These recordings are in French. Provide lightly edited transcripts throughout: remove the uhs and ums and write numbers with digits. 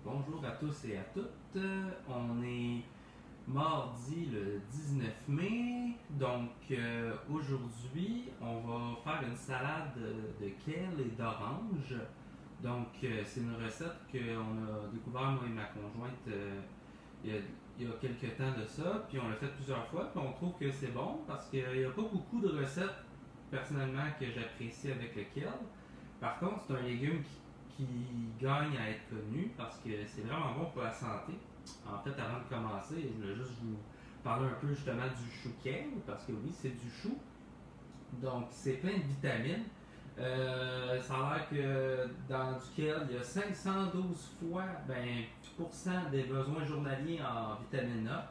Bonjour à tous et à toutes. On est mardi le 19 mai. Donc aujourd'hui, on va faire une salade de kale et d'orange. Donc c'est une recette qu'on a découvert moi et ma conjointe il y a quelques temps de ça. Puis on l'a fait plusieurs fois. Puis on trouve que c'est bon parce qu'il n'y a pas beaucoup de recettes personnellement que j'apprécie avec le kale. Par contre, c'est un légume qui gagne à être connu parce que c'est vraiment bon pour la santé. En fait, avant de commencer, je voulais juste vous parler un peu justement du chou kale parce que oui, c'est du chou. Donc, c'est plein de vitamines. Ça a l'air que dans du kale, il y a 512 fois pourcent des besoins journaliers en vitamine A.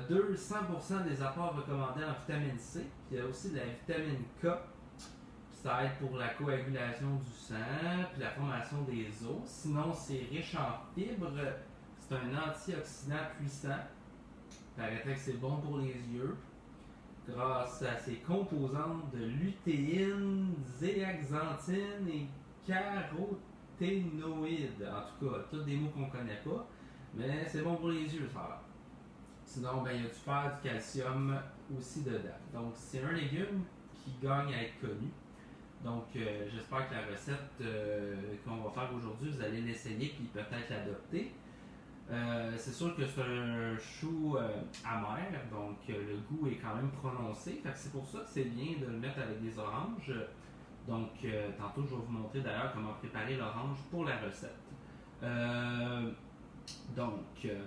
200% des apports recommandés en vitamine C. Puis il y a aussi de la vitamine K. Ça aide pour la coagulation du sang, puis la formation des os. Sinon, c'est riche en fibres. C'est un antioxydant puissant. Il paraîtrait que c'est bon pour les yeux. Grâce à ses composantes de lutéine, zéaxanthine et caroténoïdes. En tout cas, tous des mots qu'on ne connaît pas. Mais c'est bon pour les yeux, ça va. Sinon, il y a du fer, du calcium aussi dedans. Donc, c'est un légume qui gagne à être connu. Donc, j'espère que la recette qu'on va faire aujourd'hui, vous allez l'essayer puis peut-être l'adopter. C'est sûr que c'est un chou amer, donc le goût est quand même prononcé. Fait que c'est pour ça que c'est bien de le mettre avec des oranges. Donc, tantôt, je vais vous montrer d'ailleurs comment préparer l'orange pour la recette. Je vais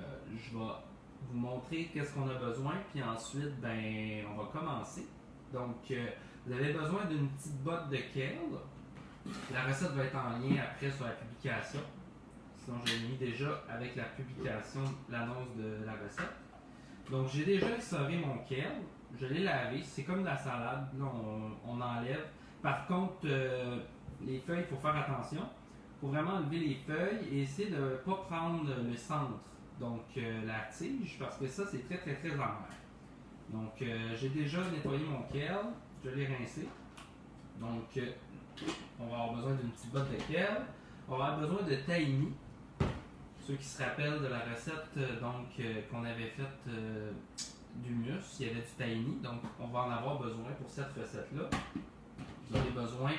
vous montrer qu'est-ce qu'on a besoin, puis ensuite, on va commencer. Donc, vous avez besoin d'une petite botte de kale. La recette va être en lien après sur la publication. Sinon, je l'ai mis déjà avec la publication, l'annonce de la recette. Donc, j'ai déjà essoré mon kale. Je l'ai lavé. C'est comme de la salade. Là, on enlève. Par contre, les feuilles, il faut faire attention. Il faut vraiment enlever les feuilles et essayer de ne pas prendre le centre. Donc, la tige, parce que ça, c'est très, très, très amer. Donc, j'ai déjà nettoyé mon kale. Je l'ai rincé. Donc, on va avoir besoin d'une petite botte de kale. On va avoir besoin de tahini. Ceux qui se rappellent de la recette qu'on avait faite d'humus, il y avait du tahini. Donc, on va en avoir besoin pour cette recette-là. Vous avez besoin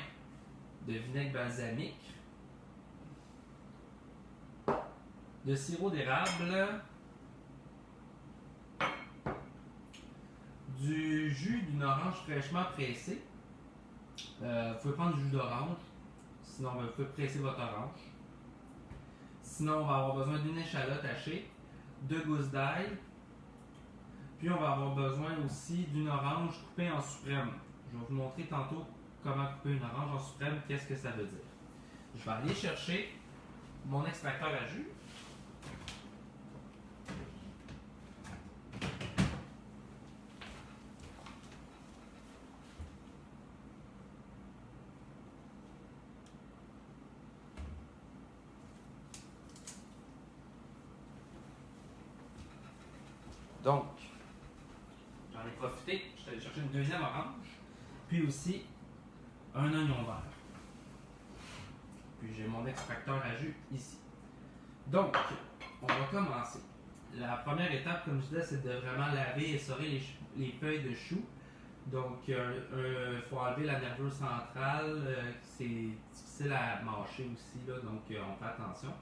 de vinaigre balsamique, de sirop d'érable, du jus d'une orange fraîchement pressée. Vous pouvez prendre du jus d'orange, sinon vous pouvez presser votre orange. Sinon, on va avoir besoin d'une échalote hachée, 2 gousses d'ail, puis on va avoir besoin aussi d'une orange coupée en suprême. Je vais vous montrer tantôt comment couper une orange en suprême, qu'est-ce que ça veut dire. Je vais aller chercher mon extracteur à jus. Donc, j'en ai profité, je suis allé chercher une deuxième orange, puis aussi un oignon vert. Puis j'ai mon extracteur à jus ici. Donc, on va commencer. La première étape, comme je disais, c'est de vraiment laver et essorer les feuilles de chou. Donc, il faut enlever la nervure centrale, c'est difficile à mâcher aussi, là, donc on fait attention.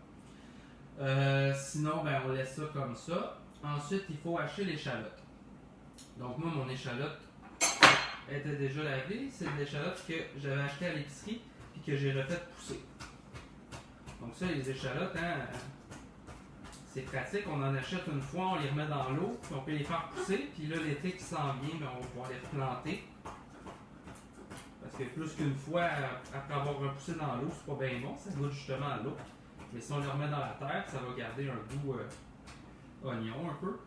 Sinon, on laisse ça comme ça. Ensuite, il faut hacher l'échalote. Donc, moi, mon échalote était déjà lavée. C'est de l'échalote que j'avais acheté à l'épicerie et que j'ai refait pousser. Donc, ça, les échalotes, c'est pratique. On en achète une fois, on les remet dans l'eau, puis on peut les faire pousser. Puis là, l'été qui s'en vient, on va pouvoir les replanter. Parce que plus qu'une fois, après avoir repoussé dans l'eau, c'est pas bien bon. Ça goûte justement à l'eau. Mais si on les remet dans la terre, ça va garder un goût oignon un peu.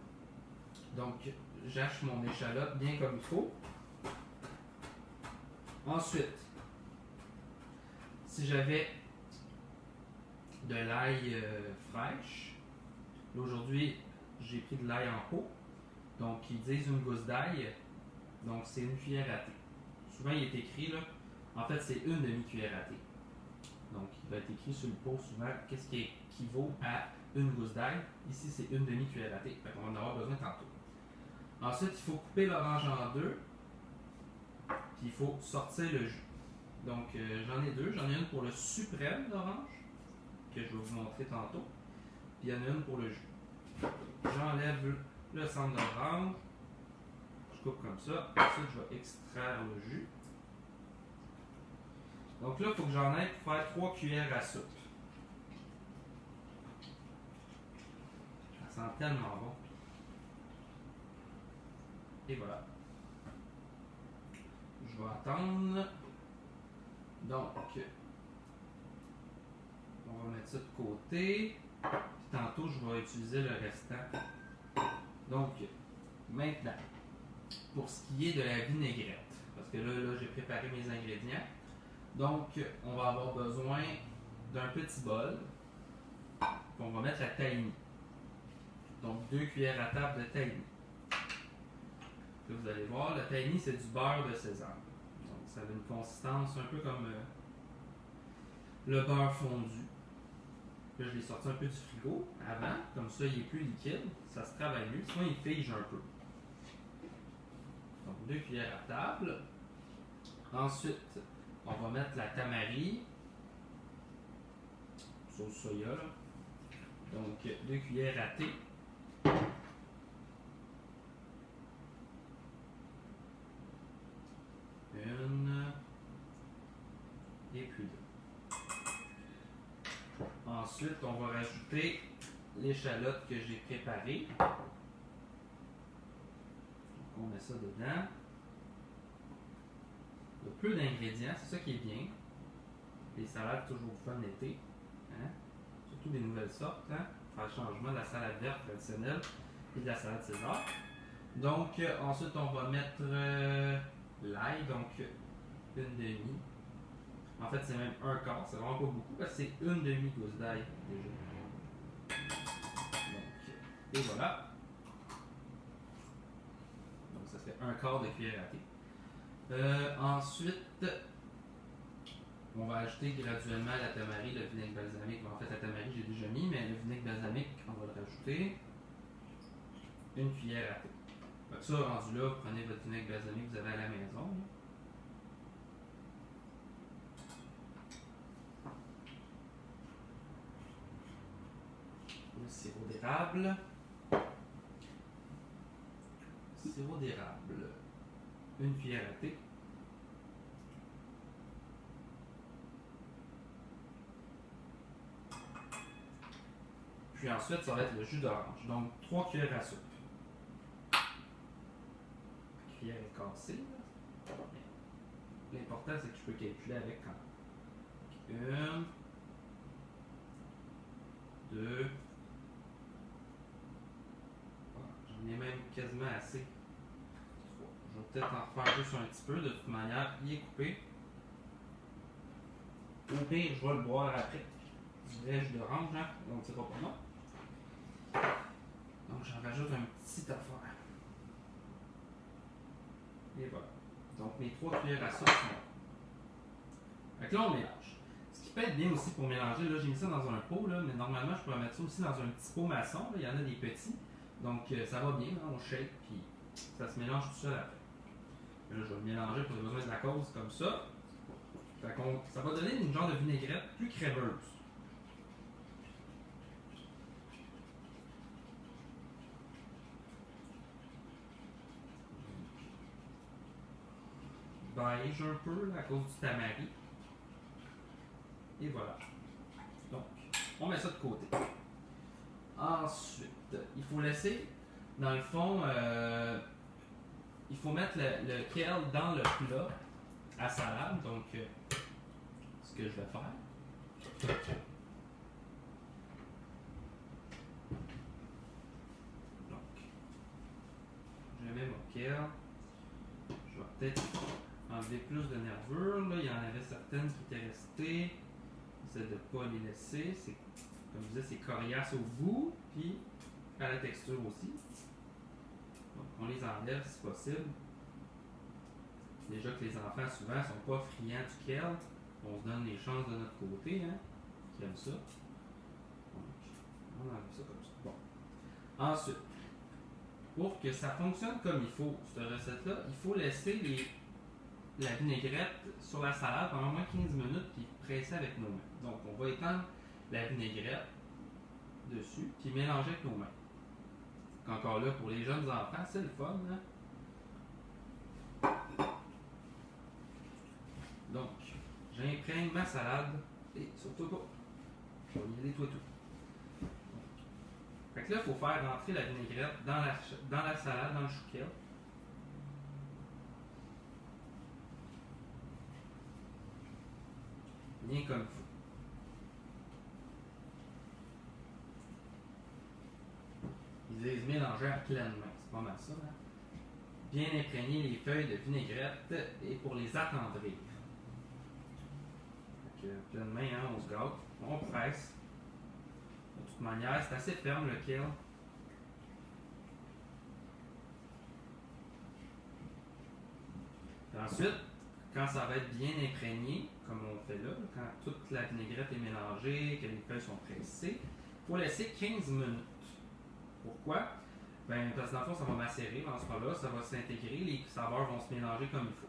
Donc, j'hache mon échalote bien comme il faut. Ensuite, si j'avais de l'ail fraîche, aujourd'hui, j'ai pris de l'ail en pot. Donc, ils disent une gousse d'ail. Donc, c'est une cuillère à thé. Souvent, il est écrit, là, en fait, c'est une demi-cuillère à thé. Donc, il va être écrit sur le pot souvent qu'est-ce qui équivaut à une gousse d'ail. Ici, c'est une demi-cuillère à thé. Fait qu'on va en avoir besoin tantôt. Ensuite, il faut couper l'orange en deux. Puis il faut sortir le jus. Donc, j'en ai deux. J'en ai une pour le suprême d'orange, que je vais vous montrer tantôt. Puis il y en a une pour le jus. J'enlève le centre d'orange. Je coupe comme ça. Ensuite, je vais extraire le jus. Donc là, il faut que j'en aille pour faire 3 cuillères à soupe. Ça sent tellement bon. Et voilà. Je vais attendre. Donc, on va mettre ça de côté. Puis tantôt, je vais utiliser le restant. Donc, maintenant, pour ce qui est de la vinaigrette, parce que là j'ai préparé mes ingrédients. Donc, on va avoir besoin d'un petit bol. Puis on va mettre la tahini. Donc, 2 cuillères à table de tahini. Là, vous allez voir, le tahini, c'est du beurre de sésame. Donc, ça a une consistance un peu comme le beurre fondu. Là, je l'ai sorti un peu du frigo avant, comme ça, il est plus liquide. Ça se travaille mieux, sinon il fige un peu. Donc, 2 cuillères à table. Ensuite, on va mettre la tamari, sauce soya, là. Donc 2 cuillères à thé. Une et puis deux. Ensuite, on va rajouter l'échalote que j'ai préparée. Donc, on met ça dedans. Il y a peu d'ingrédients, c'est ça qui est bien. Les salades, toujours fun l'été. Hein? Surtout des nouvelles sortes. Hein? Faire le changement de la salade verte traditionnelle et de la salade César. Donc, ensuite, on va mettre l'ail, donc une demi. En fait, c'est même un quart, c'est vraiment pas beaucoup parce que c'est une demi-gousse d'ail déjà. Donc, et voilà. Donc, ça serait un quart de cuillère à thé. Ensuite, on va ajouter graduellement la tamari, le vinaigre balsamique. En fait, la tamari, j'ai déjà mis, mais le vinaigre balsamique, on va le rajouter. Une cuillère à thé. Donc ça, rendu là, vous prenez votre vinaigre balsamique que vous avez à la maison. Le sirop d'érable. Sirop d'érable. Une cuillère à thé. Puis ensuite, ça va être le jus d'orange. Donc, 3 cuillères à soupe. La cuillère est cassée. L'important, c'est que je peux calculer avec quand. Une, deux. J'en ai même quasiment assez. 3. Je vais peut-être en refaire juste un petit peu. De toute manière, il est coupé. Au pire, je vais le boire après. Du vrai jus d'orange, hein? On ne dira pas non. Donc, j'en rajoute un petit affaire. Et voilà. Donc, mes 3 cuillères à soupe sont là. Fait que là, on mélange. Ce qui peut être bien aussi pour mélanger, là, j'ai mis ça dans un pot, là, mais normalement, je pourrais mettre ça aussi dans un petit pot maçon. Là. Il y en a des petits. Donc, ça va bien, hein, on shake, puis ça se mélange tout seul après. Là, je vais le mélanger pour les besoins de la cause comme ça. Fait qu'on, ça va donner une genre de vinaigrette plus crémeuse. Beige un peu là, à cause du tamari. Et voilà. Donc, on met ça de côté. Ensuite, il faut laisser, dans le fond, il faut mettre le kale dans le plat à salade. Donc, ce que je vais faire. Donc, je mets mon kale. Je vais peut-être enlever plus de nervures. Là, il y en avait certaines qui étaient restées. J'essaie de ne pas les laisser. C'est, comme je disais, c'est coriace au goût, puis à la texture aussi. Donc, on les enlève si possible. Déjà que les enfants, souvent, ne sont pas friands du kale. On se donne les chances de notre côté, hein, qui aime ça. Donc, on enlève ça comme ça. Bon. Ensuite, pour que ça fonctionne comme il faut, cette recette-là, il faut laisser la vinaigrette sur la salade pendant au moins 15 minutes puis presser avec nos mains. Donc, on va étendre la vinaigrette dessus puis mélanger avec nos mains. Encore là, pour les jeunes enfants, c'est le fun, hein? Donc, j'imprègne ma salade et surtout pas. Je vais y aller tout. Fait que là, il faut faire rentrer la vinaigrette dans la salade, dans le chouquet. Bien comme il faut. Ils disent mélanger à pleine main. C'est pas mal ça, hein? Bien imprégner les feuilles de vinaigrette et pour les attendrir. Fait que pleine main, hein, on se gâte. On presse. De toute manière, c'est assez ferme le kale. Ensuite, quand ça va être bien imprégné, comme on fait là, quand toute la vinaigrette est mélangée, que les feuilles sont pressées, il faut laisser 15 minutes. Pourquoi? Ben, parce que dans le fond, ça va macérer dans ce cas-là, ça va s'intégrer, les saveurs vont se mélanger comme il faut.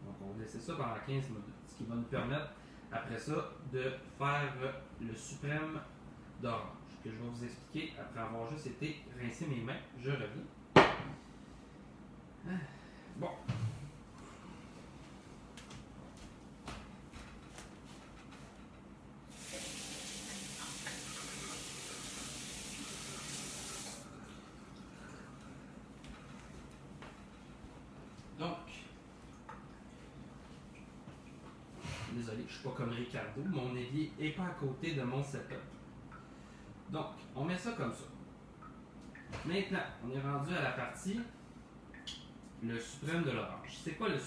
Donc, on va laisser ça pendant 15 minutes, ce qui va nous permettre, après ça, de faire le suprême d'orange, que je vais vous expliquer après avoir juste été rincer mes mains. Je reviens. Bon. Donc, désolé, je suis pas comme Ricardo, mon évier n'est pas à côté de mon setup. Donc, on met ça comme ça. Maintenant, on est rendu à la partie le suprême de l'orange. C'est quoi le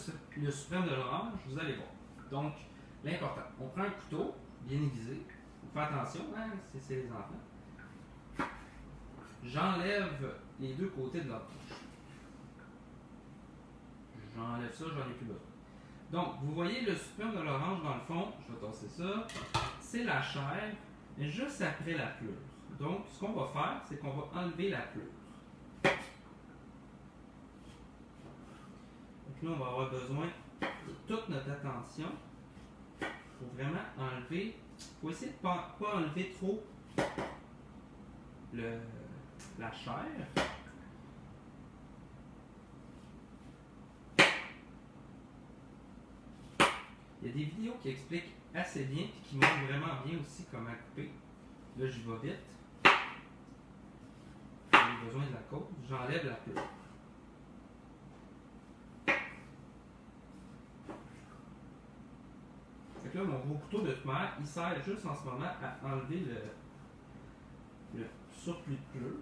suprême de l'orange? Vous allez voir. Donc, l'important, on prend un couteau bien aiguisé. On fait attention, hein, c'est les enfants. J'enlève les deux côtés de l'orange. J'enlève ça, j'en ai plus besoin. Donc, vous voyez le suprême de l'orange dans le fond, je vais tasser ça, c'est la chair, mais juste après la pleure. Donc, ce qu'on va faire, c'est qu'on va enlever la pleure. Donc là, on va avoir besoin de toute notre attention pour vraiment enlever. Il faut essayer de ne pas enlever trop la chair. Il y a des vidéos qui expliquent assez bien et qui montrent vraiment bien aussi comment couper. Là, j'y vais vite. J'ai besoin de la côte. J'enlève la pleure. Fait que là, mon gros couteau de tomate, il sert juste en ce moment à enlever le surplus de pleure.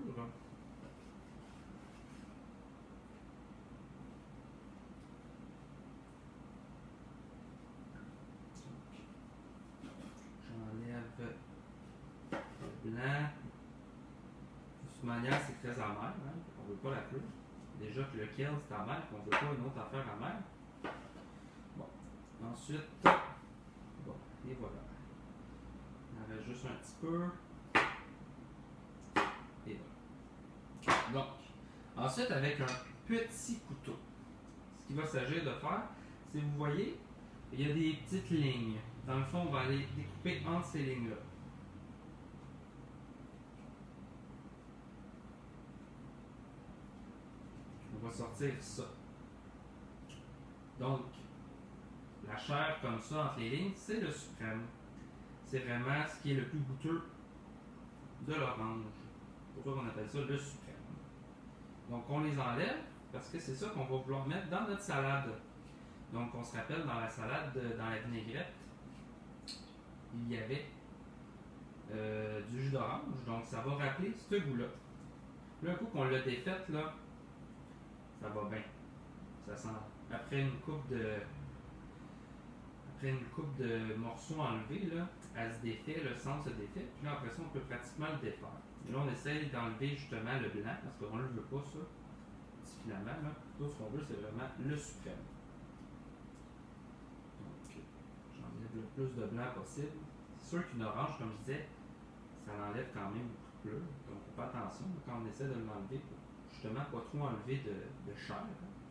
J'enlève le blanc. De toute manière, c'est très amer. Hein? On ne veut pas la pleure. Déjà que le kale, c'est amer, qu'on ne veut pas une autre affaire amère. Bon. Ensuite, bon, et voilà. On en reste juste un petit peu. Et voilà. Donc, ensuite, avec un petit couteau, ce qu'il va s'agir de faire, c'est, vous voyez, il y a des petites lignes. Dans le fond, on va aller découper entre ces lignes-là. On va sortir ça. Donc, la chair comme ça entre les lignes, c'est le suprême. C'est vraiment ce qui est le plus goûteux de l'orange. C'est pour ça qu'on appelle ça le suprême. Donc, on les enlève parce que c'est ça qu'on va vouloir mettre dans notre salade. Donc, on se rappelle, dans la salade, dans la vinaigrette, il y avait du jus d'orange. Donc, ça va rappeler ce goût-là. Là, un coup qu'on l'a défaite, là, ça va bien. Ça sent. Après une coupe de morceaux enlevés, là, elle se défait, le sang se défait. Puis là, après ça, on peut pratiquement le défaire. Et là, on essaye d'enlever justement le blanc parce qu'on ne le veut pas, ça. Petit filament, là. Tout ce qu'on veut, c'est vraiment le suprême. Donc, plus de blanc possible. C'est sûr qu'une orange, comme je disais, ça l'enlève quand même beaucoup de bleu. Donc, on fait attention quand on essaie de l'enlever pour justement pas trop enlever de chair.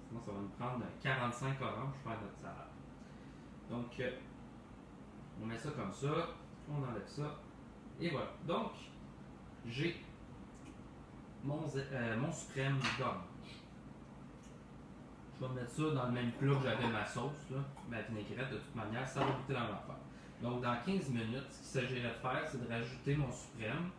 Sinon, ça va nous prendre 45 oranges pour faire notre salade. Donc, on met ça comme ça, on enlève ça, et voilà. Donc, j'ai mon suprême d'orange. Je vais mettre ça dans le même plat que j'avais ma sauce, là, ma vinaigrette. De toute manière, ça va goûter dans l'affaire. Donc, dans 15 minutes, ce qu'il s'agirait de faire, c'est de rajouter mon suprême.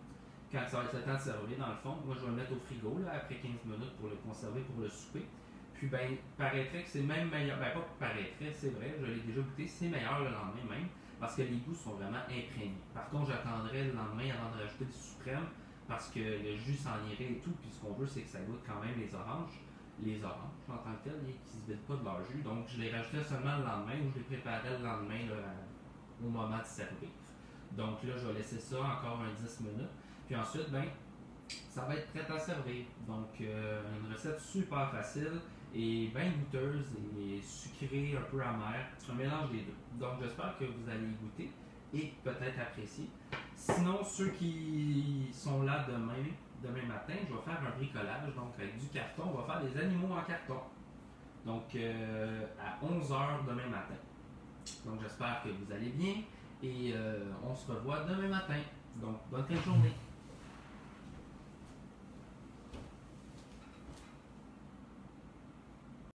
Quand ça va être le temps de servir, dans le fond, moi je vais le mettre au frigo là, après 15 minutes pour le conserver pour le souper. Puis, ben, paraîtrait que c'est même meilleur. Ben, pas paraîtrait, c'est vrai, je l'ai déjà goûté, c'est meilleur le lendemain même, parce que les goûts sont vraiment imprégnés. Par contre, j'attendrai le lendemain avant de rajouter le suprême, parce que le jus s'en irait et tout, puis ce qu'on veut, c'est que ça goûte quand même les oranges. Les oranges en tant que telles, qui ne se vident pas de leur jus. Donc, je les rajoutais seulement le lendemain ou je les préparais le lendemain là, au moment de servir. Donc là, je vais laisser ça encore un 10 minutes. Puis ensuite, ben, ça va être prêt à servir. Donc, une recette super facile et bien goûteuse et sucrée, un peu amère. Un mélange des deux. Donc, j'espère que vous allez y goûter et peut-être apprécier. Sinon, ceux qui sont là demain matin, je vais faire un bricolage. Donc, avec du carton, on va faire des animaux en carton. Donc, à 11 h demain matin. Donc, j'espère que vous allez bien et on se revoit demain matin. Donc, bonne fin de journée.